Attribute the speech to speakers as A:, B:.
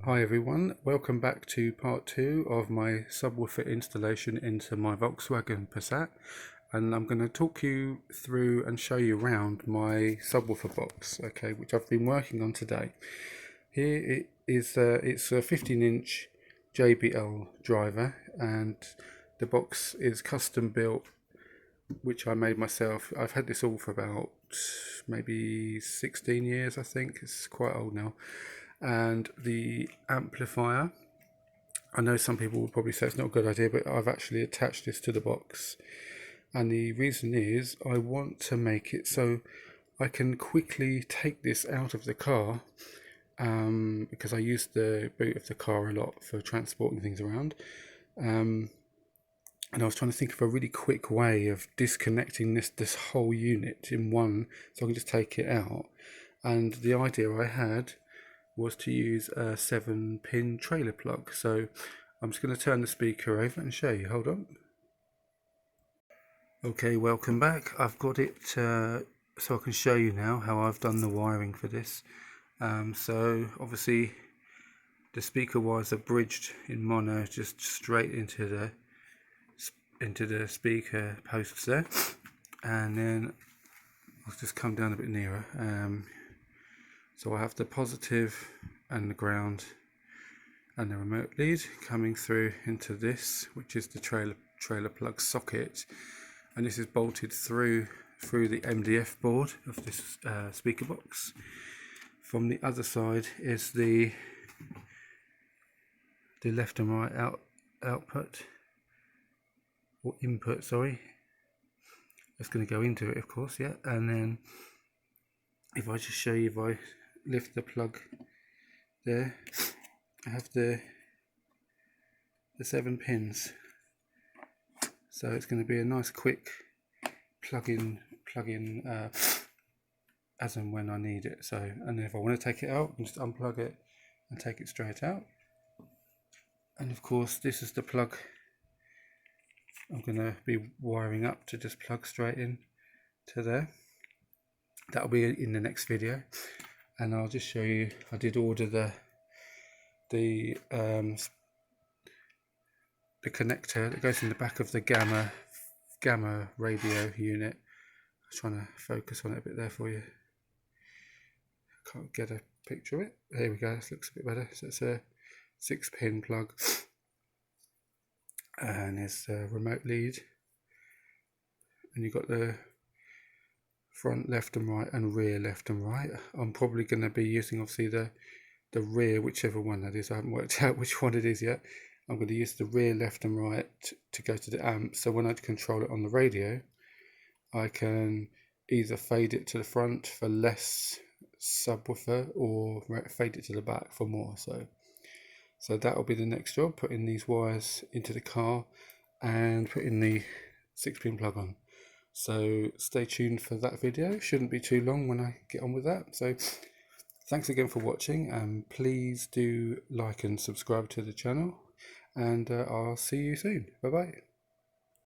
A: Hi everyone, welcome back to part 2 of my subwoofer installation into my Volkswagen Passat, and I'm going to talk you through and show you around my subwoofer box, okay, which I've been working on today. Here it is, it's a 15-inch JBL driver, and the box is custom built, which I made myself. I've had this all for about maybe 16 years, I think. It's quite old now. And the amplifier, I know some people would probably say it's not a good idea, but I've actually attached this to the box, and the reason is I want to make it so I can quickly take this out of the car, because I use the boot of the car a lot for transporting things around, and I was trying to think of a really quick way of disconnecting this whole unit in one, so I can just take it out. And the idea I had was to use a 7-pin trailer plug. So I'm just going to turn the speaker over and show you. Hold on. Okay, welcome back. I've got it so I can show you now how I've done the wiring for this. So obviously the speaker wires are bridged in mono just straight into the speaker posts there, and then I'll just come down a bit nearer. So I have the positive and the ground and the remote lead coming through into this, which is the trailer plug socket, and this is bolted through the MDF board of this speaker box. From the other side is the left and right output or input, sorry. It's going to go into it, of course, yeah. And then if I just show you, if I lift the plug there, I have the 7 pins, so it's going to be a nice quick plug in as and when I need it. So, and then if I want to take it out, I can just unplug it and take it straight out. And of course this is the plug I'm going to be wiring up to just plug straight in to there. That'll be in the next video, and I'll just show you. I did order the connector that goes in the back of the gamma radio unit. I was trying to focus on it a bit there for you. Can't get a picture of it. There we go. This looks a bit better. So it's a 6-pin plug, and there's the remote lead, and you've got the front left and right and rear left and right. I'm probably going to be using obviously the rear, whichever one that is. I haven't worked out which one it is yet. I'm going to use the rear left and right to go to the amp, so when I control it on the radio, I can either fade it to the front for less subwoofer or fade it to the back for more. So that will be the next job, putting these wires into the car and putting the 6-pin plug on. So stay tuned for that video. Shouldn't be too long when I get on with that. So thanks again for watching, and please do like and subscribe to the channel, and I'll see you soon. Bye bye.